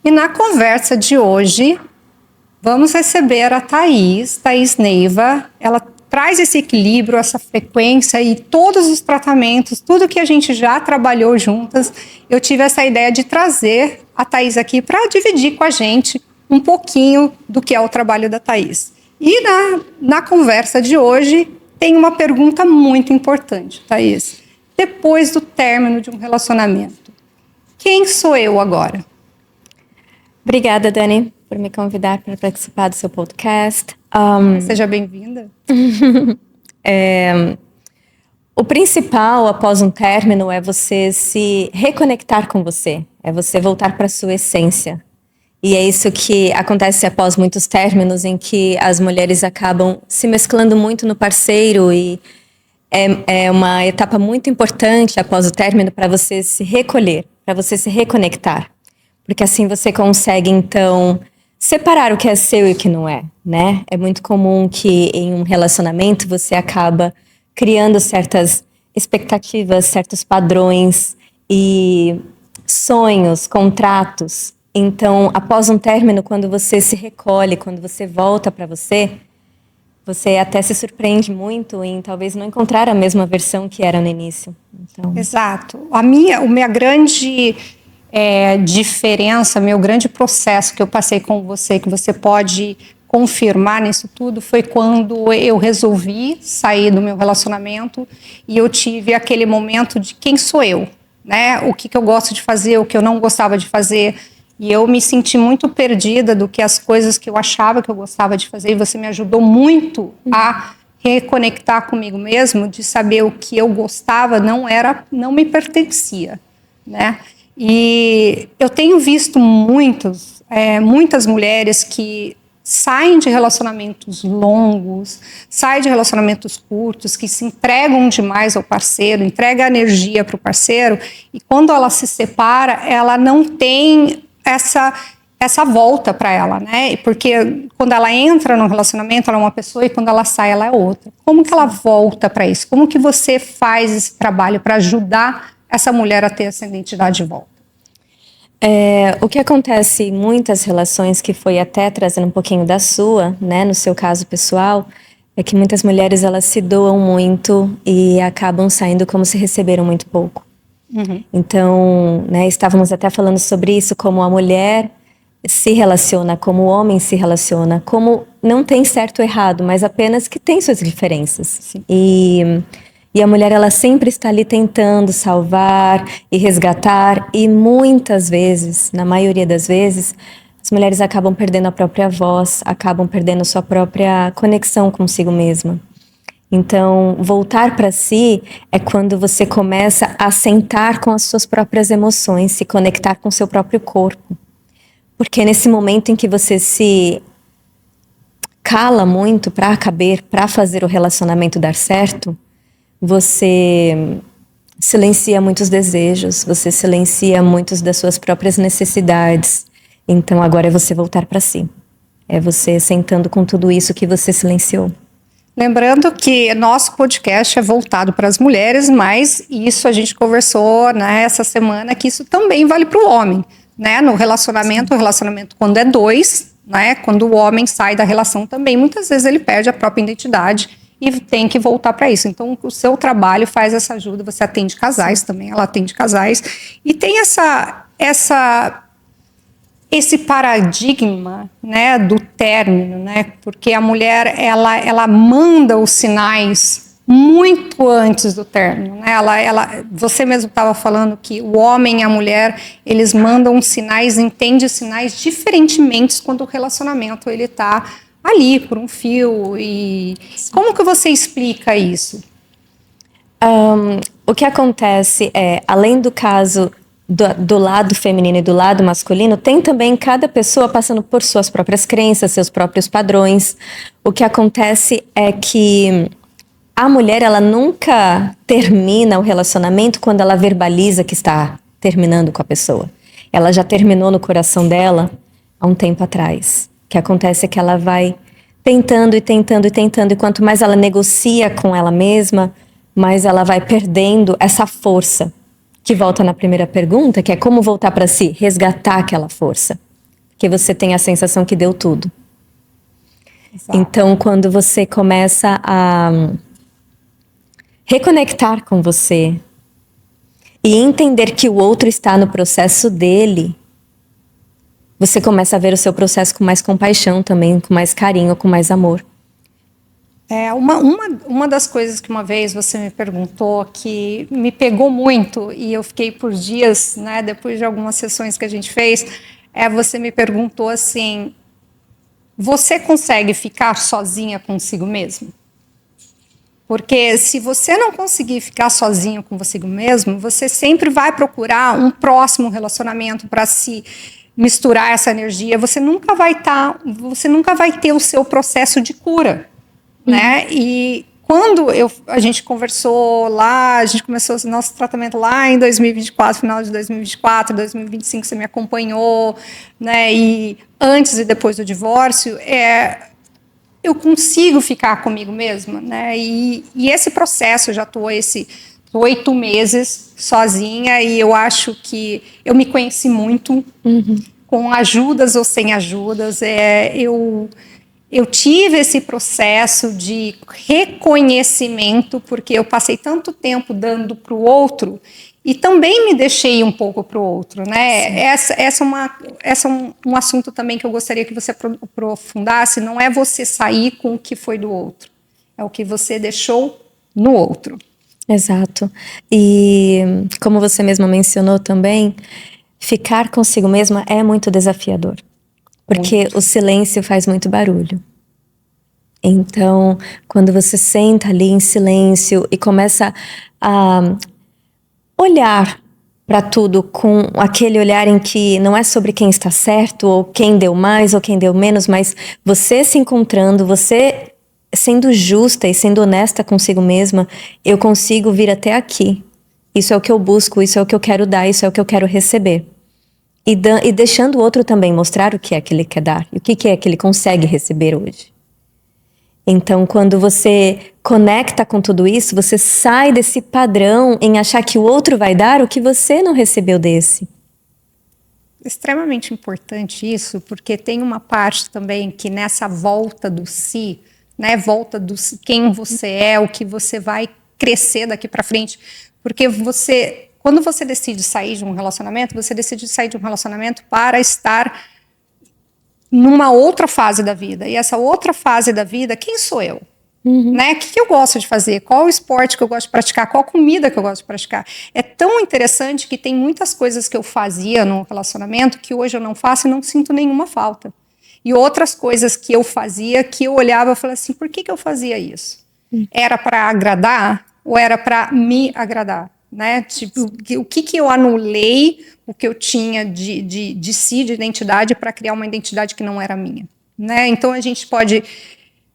E na conversa de hoje, vamos receber a Thaís Neiva. Ela traz esse equilíbrio, essa frequência e todos os tratamentos, tudo que a gente já trabalhou juntas. Eu tive essa ideia de trazer a Thaís aqui para dividir com a gente um pouquinho do que é o trabalho da Thaís. E na conversa de hoje, tem uma pergunta muito importante, Thaís. Depois do término de um relacionamento, quem sou eu agora? Obrigada, Dani, por me convidar para participar do seu podcast. Seja bem-vinda. O principal após um término é você se reconectar com você, é você voltar para a sua essência. E é isso que acontece após muitos términos, em que as mulheres acabam se mesclando muito no parceiro, e é uma etapa muito importante após o término para você se recolher, para você se reconectar. Porque assim você consegue, então, separar o que é seu e o que não é, né? É muito comum que em um relacionamento você acaba criando certas expectativas, certos padrões e sonhos, contratos. Então, após um término, quando você se recolhe, quando você volta para você até se surpreende muito em talvez não encontrar a mesma versão que era no início. Então... Exato. O minha grande diferença, meu grande processo que eu passei com você, que você pode confirmar nisso tudo, foi quando eu resolvi sair do meu relacionamento e eu tive aquele momento de quem sou eu, né? O que eu gosto de fazer, o que eu não gostava de fazer. E eu me senti muito perdida do que as coisas que eu achava que eu gostava de fazer, e você me ajudou muito a reconectar comigo mesmo, de saber o que eu gostava não me pertencia, né? E eu tenho visto muitas mulheres que saem de relacionamentos longos, saem de relacionamentos curtos, que se entregam demais ao parceiro, entrega energia para o parceiro, e quando ela se separa, ela não tem essa volta para ela, né? Porque quando ela entra no relacionamento, ela é uma pessoa, e quando ela sai, ela é outra. Como que ela volta para isso? Como que você faz esse trabalho para ajudar essa mulher a ter essa identidade de volta? O que acontece em muitas relações, que foi até trazendo um pouquinho da sua, né, no seu caso pessoal, é que muitas mulheres, elas se doam muito e acabam saindo como se receberam muito pouco. Uhum. Então, né, estávamos até falando sobre isso, como a mulher se relaciona, como o homem se relaciona, como não tem certo ou errado, mas apenas que tem suas diferenças. Sim. E a mulher, ela sempre está ali tentando salvar e resgatar, e muitas vezes, na maioria das vezes, as mulheres acabam perdendo a própria voz, acabam perdendo sua própria conexão consigo mesma. Então, voltar para si é quando você começa a sentar com as suas próprias emoções, se conectar com o seu próprio corpo. Porque nesse momento em que você se cala muito para caber, para fazer o relacionamento dar certo, você silencia muitos desejos, você silencia muitas das suas próprias necessidades. Então agora é você voltar para si. É você sentando com tudo isso que você silenciou. Lembrando que nosso podcast é voltado para as mulheres, mas isso a gente conversou, né, essa semana, que isso também vale para o homem, né? No relacionamento, o relacionamento quando é dois, né? Quando o homem sai da relação também, muitas vezes ele perde a própria identidade e tem que voltar para isso. Então, o seu trabalho faz essa ajuda, você atende casais também, ela atende casais, e tem esse paradigma, né, do término, né, porque a mulher, ela manda os sinais muito antes do término, né, você mesmo estava falando que o homem e a mulher, eles mandam sinais, entendem os sinais diferentemente quando o relacionamento ele está ali por um fio. E como que você explica isso? O que acontece é, além do caso do lado feminino e do lado masculino, tem também cada pessoa passando por suas próprias crenças, seus próprios padrões. O que acontece é que a mulher, ela nunca termina o relacionamento quando ela verbaliza que está terminando com a pessoa. Ela já terminou no coração dela há um tempo atrás. O que acontece é que ela vai tentando e tentando e tentando, e quanto mais ela negocia com ela mesma, mais ela vai perdendo essa força. Que volta na primeira pergunta, que é como voltar para si, resgatar aquela força. que você tem a sensação que deu tudo. Exato. Então, quando você começa a reconectar com você e entender que o outro está no processo dele, você começa a ver o seu processo com mais compaixão também, com mais carinho, com mais amor. Uma das coisas que uma vez você me perguntou que me pegou muito e eu fiquei por dias, né, depois de algumas sessões que a gente fez, você me perguntou assim, você consegue ficar sozinha consigo mesmo? Porque se você não conseguir ficar sozinho com você mesmo, você sempre vai procurar um próximo relacionamento para se misturar essa energia. Você nunca vai ter o seu processo de cura, né? E quando a gente conversou lá, a gente começou o nosso tratamento lá em 2024, final de 2024, 2025, você me acompanhou, né? E antes e depois do divórcio, eu consigo ficar comigo mesma, né? E esse processo, eu já estou 8 meses sozinha e eu acho que eu me conheci muito, com ajudas ou sem ajudas. Eu tive esse processo de reconhecimento, porque eu passei tanto tempo dando para o outro e também me deixei um pouco para o outro, né? Essa é um assunto também que eu gostaria que você aprofundasse. Não é você sair com o que foi do outro, é o que você deixou no outro. Exato. E como você mesma mencionou também, ficar consigo mesma é muito desafiador. Porque o silêncio faz muito barulho. Então, quando você senta ali em silêncio e começa a olhar para tudo com aquele olhar em que não é sobre quem está certo, ou quem deu mais, ou quem deu menos, mas você se encontrando, você sendo justa e sendo honesta consigo mesma, eu consigo vir até aqui. Isso é o que eu busco, isso é o que eu quero dar, isso é o que eu quero receber. E deixando o outro também mostrar o que é que ele quer dar, e o que é que ele consegue receber hoje. Então, quando você conecta com tudo isso, você sai desse padrão em achar que o outro vai dar o que você não recebeu desse. Extremamente importante isso, porque tem uma parte também que nessa volta do si, né, volta do quem você é, o que você vai crescer daqui para frente, porque quando você decide sair de um relacionamento, você decide sair de um relacionamento para estar numa outra fase da vida. E essa outra fase da vida, quem sou eu? Né? O que eu gosto de fazer? Qual o esporte que eu gosto de praticar? Qual a comida que eu gosto de praticar? É tão interessante que tem muitas coisas que eu fazia no relacionamento que hoje eu não faço e não sinto nenhuma falta. E outras coisas que eu fazia que eu olhava e falava assim, por que eu fazia isso? Era para agradar ou era para me agradar? Né? Tipo, o que eu anulei, o que eu tinha de si, de identidade, para criar uma identidade que não era minha, né? Então a gente pode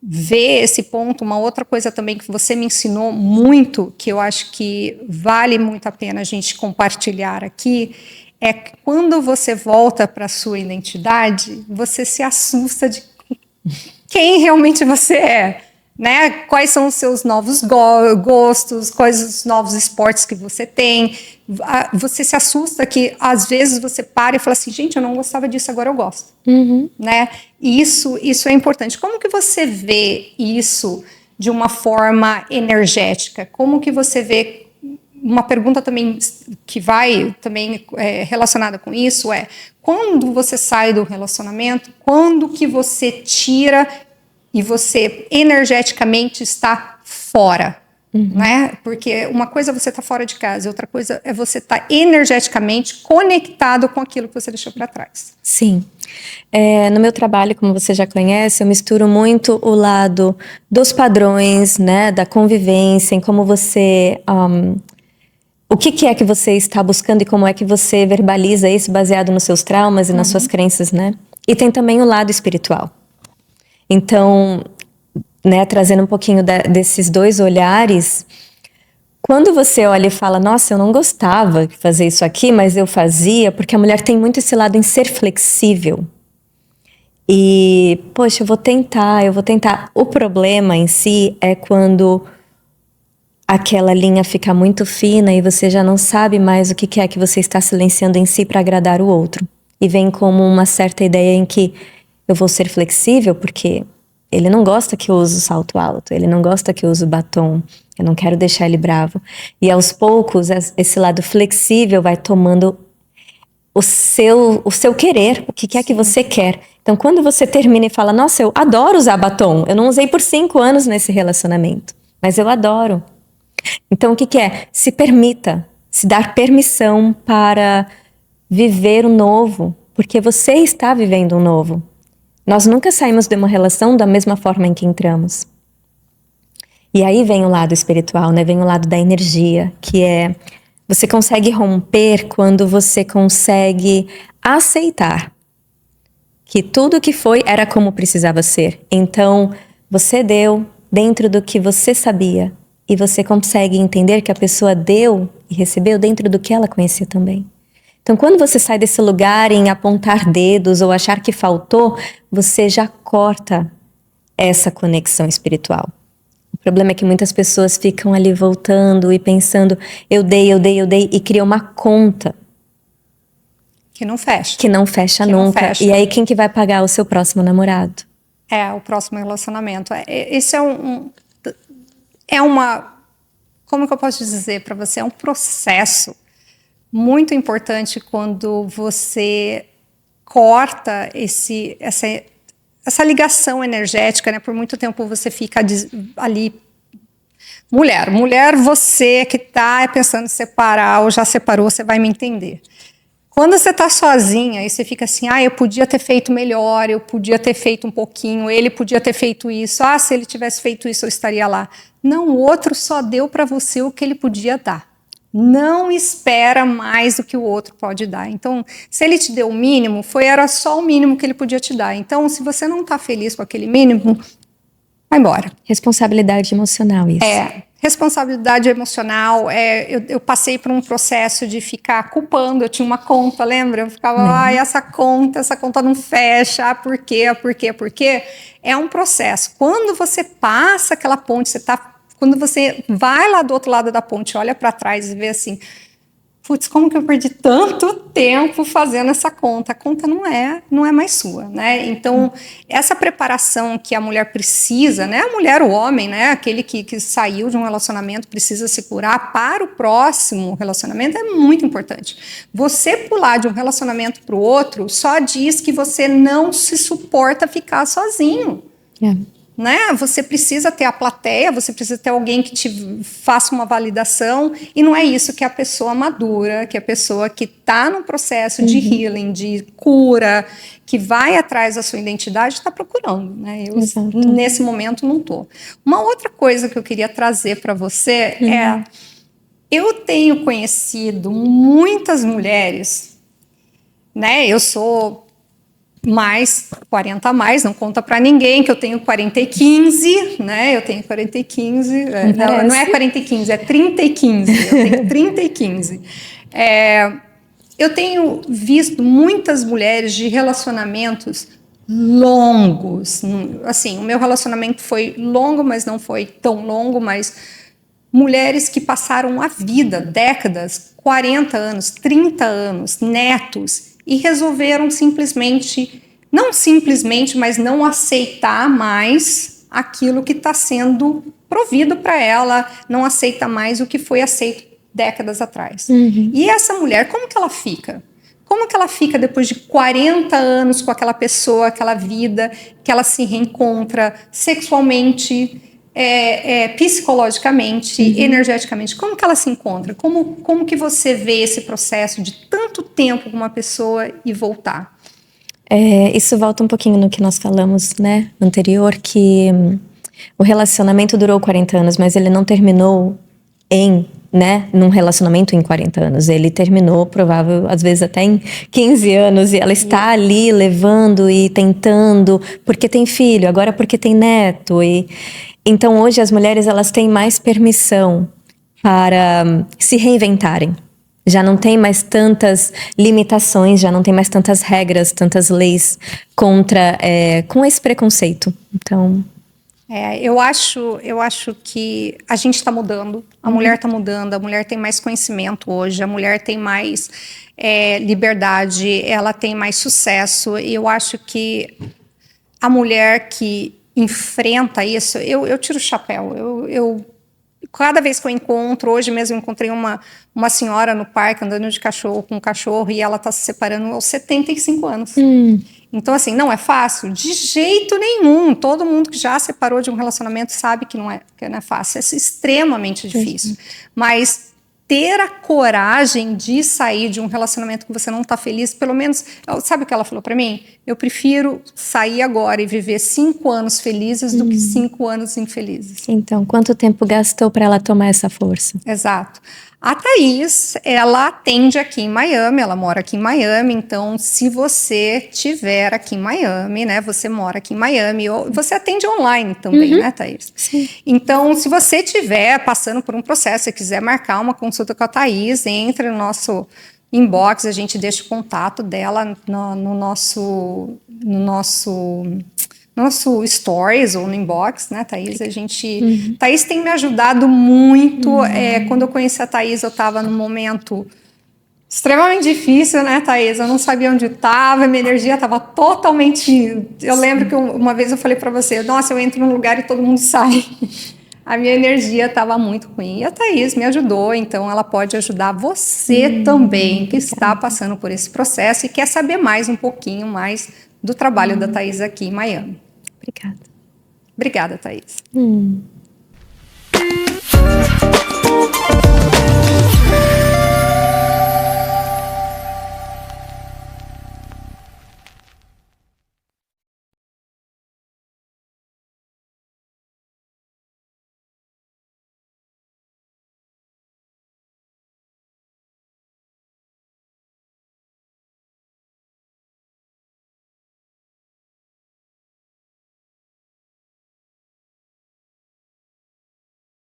ver esse ponto. Uma outra coisa também que você me ensinou muito, que eu acho que vale muito a pena a gente compartilhar aqui, é que quando você volta para a sua identidade, você se assusta de quem realmente você é. Né? Quais são os seus novos gostos, quais os novos esportes que você tem. Você se assusta que, às vezes, você para e fala assim, gente, eu não gostava disso, agora eu gosto. Né? E isso é importante. Como que você vê isso de uma forma energética? Como que você vê... Uma pergunta também que vai também relacionada com isso é, quando você sai do relacionamento, quando que você tira... e você energeticamente está fora, né? Porque uma coisa é você estar fora de casa, outra coisa é você estar energeticamente conectado com aquilo que você deixou para trás. Sim. No meu trabalho, como você já conhece, eu misturo muito o lado dos padrões, né? Da convivência, em como você... o que é que você está buscando e como é que você verbaliza isso baseado nos seus traumas e nas suas crenças, né? E tem também o lado espiritual. Então, né, trazendo um pouquinho desses dois olhares, quando você olha e fala, nossa, eu não gostava de fazer isso aqui, mas eu fazia, porque a mulher tem muito esse lado em ser flexível. E, poxa, eu vou tentar. O problema em si é quando aquela linha fica muito fina e você já não sabe mais o que é que você está silenciando em si para agradar o outro. e vem como uma certa ideia em que eu vou ser flexível porque ele não gosta que eu use salto alto, ele não gosta que eu use batom, eu não quero deixar ele bravo. E aos poucos, esse lado flexível vai tomando o seu querer, o que é que você quer. Então, quando você termina e fala, nossa, eu adoro usar batom, eu não usei por 5 anos nesse relacionamento, mas eu adoro. Então, o que é? Se permita, se dar permissão para viver o novo, porque você está vivendo um novo. Nós nunca saímos de uma relação da mesma forma em que entramos. E aí vem o lado espiritual, né? Vem o lado da energia, que é você consegue romper quando você consegue aceitar que tudo que foi era como precisava ser. Então, você deu dentro do que você sabia e você consegue entender que a pessoa deu e recebeu dentro do que ela conhecia também. Então, quando você sai desse lugar em apontar dedos ou achar que faltou, você já corta essa conexão espiritual. O problema é que muitas pessoas ficam ali voltando e pensando, eu dei, e criam uma conta. Que não fecha. Que não fecha que nunca. Não fecha. E aí, quem que vai pagar o seu próximo namorado? O próximo relacionamento. Esse é uma... Como que eu posso dizer para você? É um processo muito importante quando você corta essa ligação energética, né? Por muito tempo você fica ali. Mulher, você que está pensando em separar ou já separou, você vai me entender. Quando você está sozinha e você fica assim, eu podia ter feito melhor, eu podia ter feito um pouquinho, ele podia ter feito isso, se ele tivesse feito isso eu estaria lá. Não, o outro só deu para você o que ele podia dar. Não espera mais do que o outro pode dar. Então, se ele te deu o mínimo, era só o mínimo que ele podia te dar. Então, se você não está feliz com aquele mínimo, vai embora. Responsabilidade emocional, isso. Responsabilidade emocional. Eu passei por um processo de ficar culpando. Eu tinha uma conta, lembra? Eu ficava, essa conta não fecha. Por quê? É um processo. Quando você passa aquela ponte, quando você vai lá do outro lado da ponte, olha para trás e vê assim, putz, como que eu perdi tanto tempo fazendo essa conta? A conta não é mais sua, né? Então, essa preparação que a mulher precisa, né? A mulher, o homem, né? Aquele que saiu de um relacionamento precisa se curar para o próximo relacionamento é muito importante. Você pular de um relacionamento para o outro só diz que você não se suporta ficar sozinho. Né? Você precisa ter a plateia, você precisa ter alguém que te faça uma validação, e não é isso que a pessoa madura, que a pessoa que está no processo de healing, de cura, que vai atrás da sua identidade, está procurando. Né? Eu, nesse momento, não estou. Uma outra coisa que eu queria trazer para você eu tenho conhecido muitas mulheres, né? Eu sou mais 40 a mais, não conta para ninguém que eu tenho 40 e 15, né? Eu tenho 40 e 15, não é 40 e 15, é 30 e 15. Eu tenho 30 e 15. Eu tenho visto muitas mulheres de relacionamentos longos. Assim, o meu relacionamento foi longo, mas não foi tão longo, mas mulheres que passaram a vida, décadas, 40 anos, 30 anos, netos, e resolveram mas não aceitar mais aquilo que está sendo provido para ela, não aceita mais o que foi aceito décadas atrás. E essa mulher, como que ela fica? Como que ela fica depois de 40 anos com aquela pessoa, aquela vida, que ela se reencontra sexualmente, psicologicamente, energeticamente? Como que ela se encontra? Como que você vê esse processo de tanto tempo com uma pessoa e voltar? Isso volta um pouquinho no que nós falamos, né, anterior, que o relacionamento durou 40 anos, mas ele não terminou num relacionamento em 40 anos. Ele terminou, provável, às vezes até em 15 anos, e ela está ali levando e tentando, porque tem filho, agora porque tem neto. Então, hoje, as mulheres, elas têm mais permissão para se reinventarem. Já não tem mais tantas limitações, já não tem mais tantas regras, tantas leis com esse preconceito. Então, Eu acho que a gente está mudando, a mulher está mudando, a mulher tem mais conhecimento hoje, a mulher tem mais liberdade, ela tem mais sucesso, e eu acho que a mulher que enfrenta isso, eu tiro o chapéu, cada vez que eu encontro, hoje mesmo eu encontrei uma senhora no parque andando de cachorro com um cachorro e ela está se separando aos 75 anos. Então, assim, não é fácil? De jeito nenhum. Todo mundo que já separou de um relacionamento sabe que não é fácil. É extremamente difícil. Mas ter a coragem de sair de um relacionamento que você não está feliz, pelo menos, sabe o que ela falou para mim? Eu prefiro sair agora e viver 5 anos felizes do que 5 anos infelizes. Então, quanto tempo gastou para ela tomar essa força? Exato. A Thaís, ela atende aqui em Miami, ela mora aqui em Miami, então se você tiver aqui em Miami, né, você mora aqui em Miami, ou você atende online também, né, Thaís? Sim. Então, se você estiver passando por um processo e quiser marcar uma consulta com a Thaís, entre no nosso inbox, a gente deixa o contato dela no nosso stories ou no inbox, né, Thaís? Thaís tem me ajudado muito. Quando eu conheci a Thaís, eu estava num momento extremamente difícil, né, Thaís? Eu não sabia onde estava, minha energia estava totalmente... Eu lembro que uma vez eu falei para você, nossa, eu entro num lugar e todo mundo sai. A minha energia estava muito ruim. E a Thaís me ajudou, então ela pode ajudar você também, que está passando por esse processo e quer saber mais, um pouquinho mais do trabalho da Thaís aqui em Miami. Obrigada. Obrigada, Thaís.